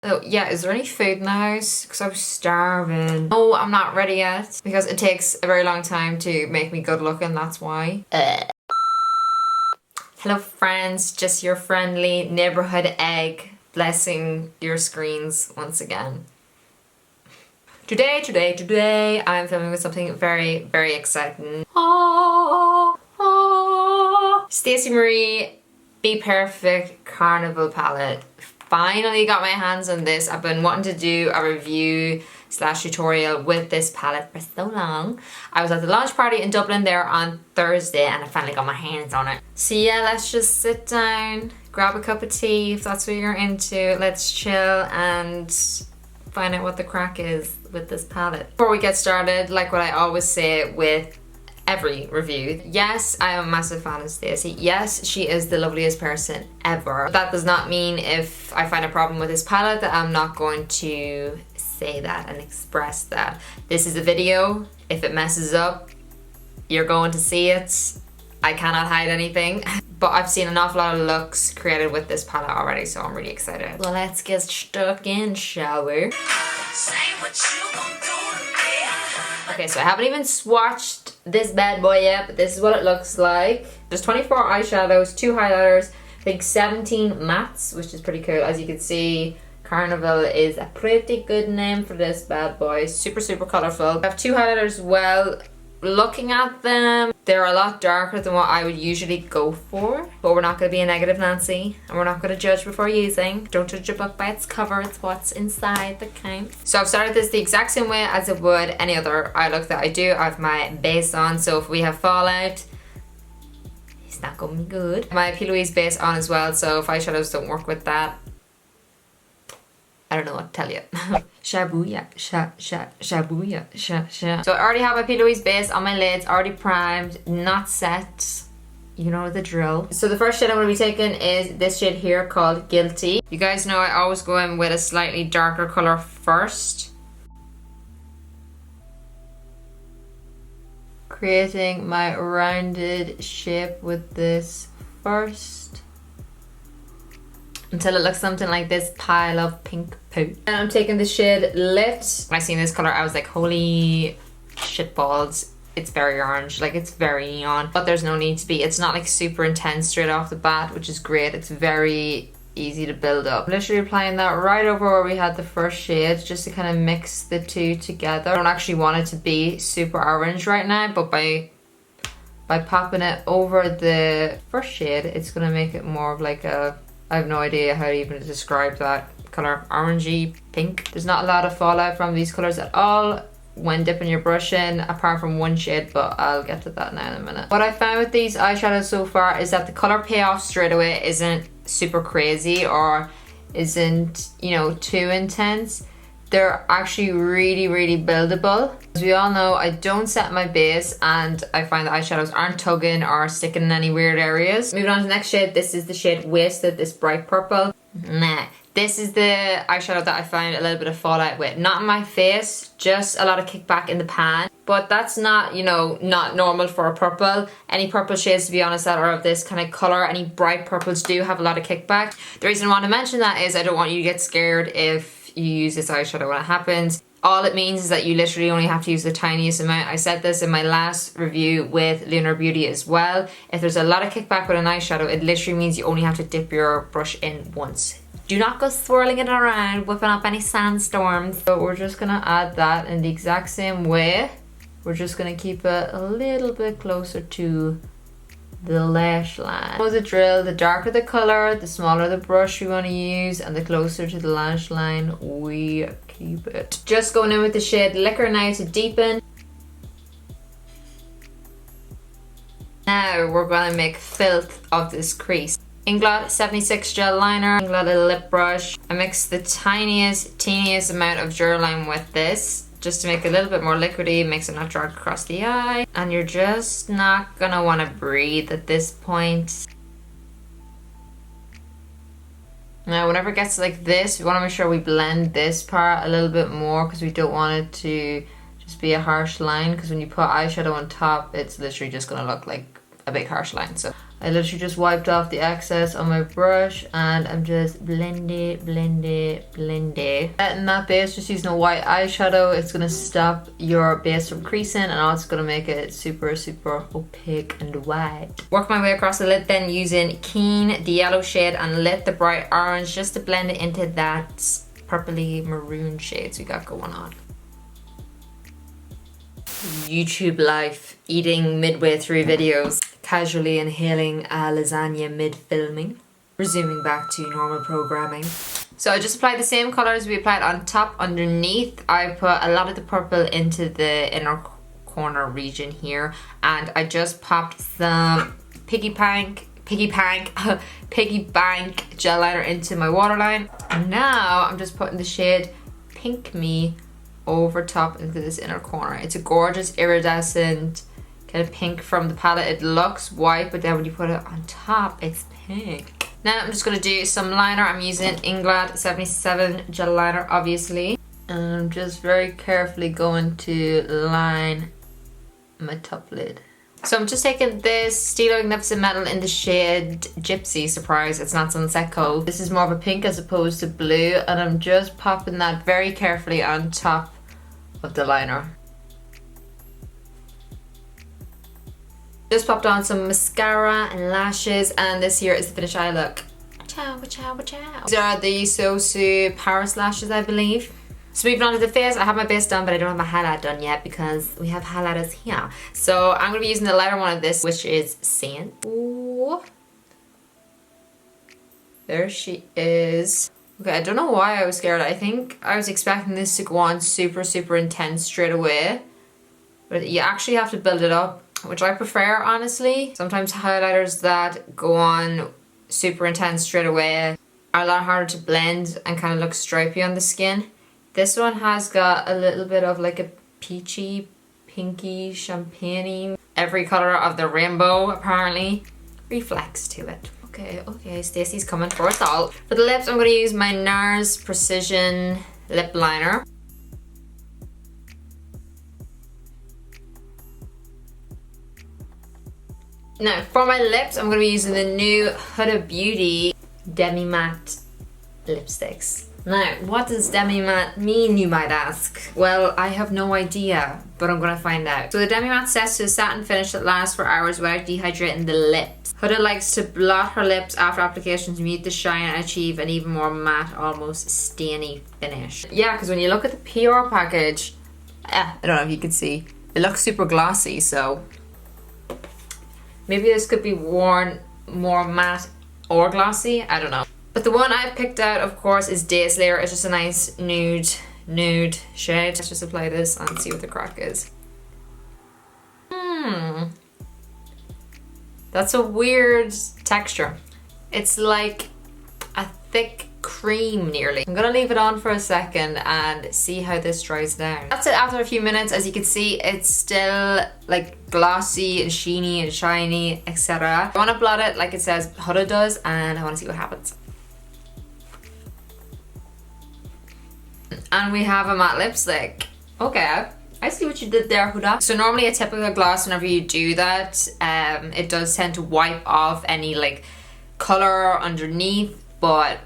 Oh yeah, is there any food in the house? Because I was starving. Oh, I'm not ready yet because it takes a very long time to make me good looking, that's why. Hello friends, just your friendly neighborhood egg blessing your screens once again. Today, I'm filming with something very, very exciting. Stacey Marie BPerfect Carnival palette. Finally got my hands on this. I've been wanting to do a review / tutorial with this palette for so long. I was at the launch party in Dublin there on Thursday and I finally got my hands on it. So yeah, let's just sit down, grab a cup of tea if that's what you're into. Let's chill and find out what the crack is with this palette. Before we get started, like what I always say with every review, yes, I am a massive fan of Stacey. Yes, she is the loveliest person ever. But that does not mean if I find a problem with this palette that I'm not going to say that and express that. This is a video. If it messes up, you're going to see it. I cannot hide anything. But I've seen an awful lot of looks created with this palette already, so I'm really excited. Well, let's get stuck in, shall we? Okay, so I haven't even swatched this bad boy yet, but this is what it looks like. There's 24 eyeshadows, 2 highlighters, I think 17 mattes, which is pretty cool. As you can see, Carnival is a pretty good name for this bad boy. Super, super colourful. I have 2 highlighters as well. Looking at them, they're a lot darker than what I would usually go for. But we're not going to be a negative Nancy, and we're not going to judge before using. Don't judge a book by its cover, it's what's inside that counts. So I've started this the exact same way as it would any other eye look that I do. I have my base on, so if we have fallout, it's not going to be good. My P. Louise base on as well, so if eyeshadows don't work with that, I don't know what to tell you. Shabuya, shabuya, sha. So I already have my P. Louise base on my lids, already primed, not set. You know the drill. So the first shade I'm going to be taking is this shade here called Guilty. You guys know I always go in with a slightly darker colour first. Creating my rounded shape with this first, until it looks something like this pile of pink poo. And I'm taking the shade Lit. When I seen this color, I was like, holy shit balls. It's very orange, like it's very neon, but there's no need to be. It's not like super intense straight off the bat, which is great. It's very easy to build up. I'm literally applying that right over where we had the first shade, just to kind of mix the two together. I don't actually want it to be super orange right now, but by popping it over the first shade, it's gonna make it more of like a, I have no idea how to even describe that color, orangey pink. There's not a lot of fallout from these colors at all when dipping your brush in, apart from one shade, but I'll get to that now in a minute. What I found with these eyeshadows so far is that the color payoff straight away isn't super crazy or isn't, you know, too intense. They're actually really, really buildable. As we all know, I don't set my base and I find the eyeshadows aren't tugging or sticking in any weird areas. Moving on to the next shade, this is the shade Wasted, this bright purple. Nah. This is the eyeshadow that I found a little bit of fallout with. Not in my face, just a lot of kickback in the pan. But that's not, you know, not normal for a purple. Any purple shades, to be honest, that are of this kind of color, any bright purples do have a lot of kickback. The reason I want to mention that is I don't want you to get scared if you use this eyeshadow when it happens. All it means is that you literally only have to use the tiniest amount. I said this in my last review with Lunar Beauty as well. If there's a lot of kickback with an eyeshadow, it literally means you only have to dip your brush in once. Do not go swirling it around, whipping up any sandstorms. So we're just gonna add that in the exact same way. We're just gonna keep it a little bit closer to the lash line. Know the drill, the darker the color, the smaller the brush you want to use, and the closer to the lash line we keep it. Just going in with the shade Liquor now to deepen. Now we're gonna make filth of this crease. Inglot 76 gel liner, Inglot a lip brush. I mixed the teeniest amount of duraline with this, just to make it a little bit more liquidy, makes it not drag across the eye. And you're just not gonna wanna breathe at this point. Now whenever it gets like this, we wanna make sure we blend this part a little bit more because we don't want it to just be a harsh line, because when you put eyeshadow on top, it's literally just gonna look like a big harsh line. So I literally just wiped off the excess on my brush and I'm just blend it. Setting that base, just using a white eyeshadow. It's gonna stop your base from creasing and also gonna make it super opaque and white. Work my way across the lid then using Keen, the yellow shade, and Lit, the bright orange, just to blend it into that purpley maroon shades we got going on. YouTube life, eating midway through videos, casually inhaling a lasagna mid-filming, resuming back to normal programming. So I just applied the same colours we applied on top. Underneath, I put a lot of the purple into the inner corner region here, and I just popped some Piggy Bank gel liner into my waterline. And now I'm just putting the shade Pink Me over top into this inner corner. It's a gorgeous iridescent kind of pink from the palette. It looks white, but then when you put it on top, it's pink. Now I'm just going to do some liner. I'm using Inglot 77 gel liner, obviously. And I'm just very carefully going to line my top lid. So I'm just taking this Stila Magnificent Metal in the shade Gypsy. Surprise, it's not Sunset Coat. This is more of a pink as opposed to blue, and I'm just popping that very carefully on top of the liner. Just popped on some mascara and lashes, and this here is the finished eye look. Ciao. These are the SoSubySj Paris lashes, I believe. So moving on to the face, I have my base done, but I don't have my highlight done yet because we have highlighters here. So I'm going to be using the lighter one of this, which is Sand. Ooh. There she is. Okay, I don't know why I was scared. I think I was expecting this to go on super intense straight away. But you actually have to build it up, which I prefer, honestly. Sometimes highlighters that go on super intense straight away are a lot harder to blend and kind of look stripy on the skin. This one has got a little bit of like a peachy, pinky, champagne, every color of the rainbow apparently reflects to it. Okay, Stacey's coming for us all. For the lips, I'm going to use my Nars Precision Lip Liner. Now, for my lips, I'm going to be using the new Huda Beauty Demi Matte lipsticks. Now, what does Demi Matte mean, you might ask? Well, I have no idea, but I'm going to find out. So the Demi Matte sets to a satin finish that lasts for hours without dehydrating the lips. Huda likes to blot her lips after application to mute the shine and achieve an even more matte, almost stainy finish. Yeah, because when you look at the PR package, I don't know if you can see, it looks super glossy, so maybe this could be worn more matte or glossy, I don't know. But the one I picked out, of course, is Days Layer. It's just a nice nude shade. Let's just apply this and see what the crack is. That's a weird texture. It's like a thick cream nearly. I'm gonna leave it on for a second and see how this dries down. That's it after a few minutes. As you can see, it's still like glossy and sheeny and shiny, etc. I wanna blot it like it says Huda does, and I wanna see what happens. And we have a matte lipstick. Okay, I see what you did there, Huda. So normally a typical gloss, whenever you do that, it does tend to wipe off any like color underneath, but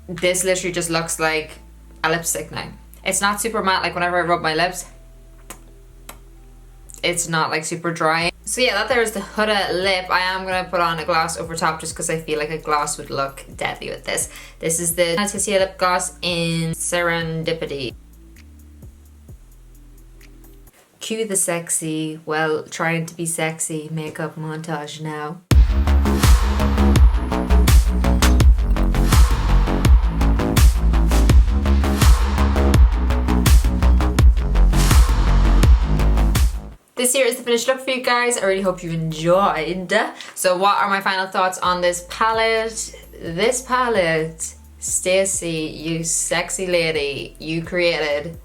this literally just looks like a lipstick now. It's not super matte, like whenever I rub my lips, it's not like super dry. So yeah, that there is the Huda lip. I am gonna put on a gloss over top just because I feel like a gloss would look deadly with this. This is the Anastasia lip gloss in Serendipity. Cue the sexy, well, trying to be sexy makeup montage now. This here is the finished look for you guys. I really hope you enjoyed. So what are my final thoughts on this palette? This palette, Stacey, you sexy lady, you created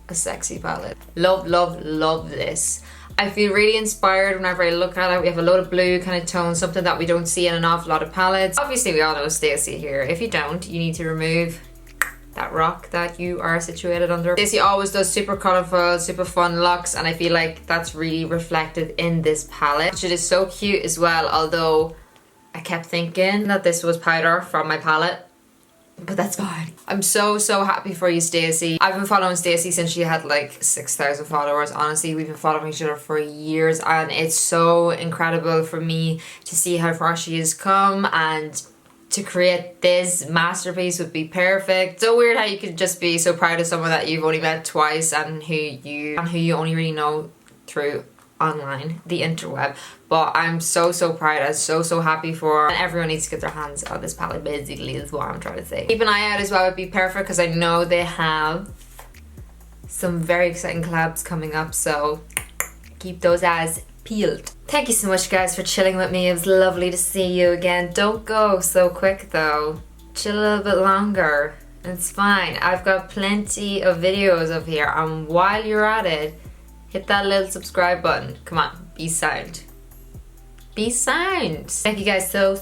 a sexy palette. Love this. I feel really inspired whenever I look at it. We have a lot of blue kind of tone, something that we don't see in an awful lot of palettes. Obviously we all know Stacey here. If you don't, you need to remove that rock that you are situated under. Stacey always does super colourful, super fun looks, and I feel like that's really reflected in this palette. It is so cute as well, although I kept thinking that this was powder from my palette. But that's fine. I'm so happy for you, Stacey. I've been following Stacey since she had like 6,000 followers. Honestly, we've been following each other for years, and it's so incredible for me to see how far she has come and to create this masterpiece with BPerfect. So weird how you could just be so proud of someone that you've only met twice and who you only really know through online, the interweb. But I'm so proud. I'm so happy for her. And everyone needs to get their hands on this palette, basically, is what I'm trying to say. Keep an eye out as well with BPerfect, because I know they have some very exciting collabs coming up, so keep those eyes peeled. Thank you so much, guys, for chilling with me. It was lovely to see you again. Don't go so quick though. Chill a little bit longer. It's fine. I've got plenty of videos up here, and while you're at it, hit that little subscribe button. Come on, be sound. Be sound. Thank you guys so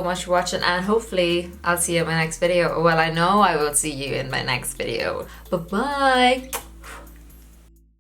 much for watching, and hopefully I'll see you in my next video. Well, I know I will see you in my next video. Bye-bye.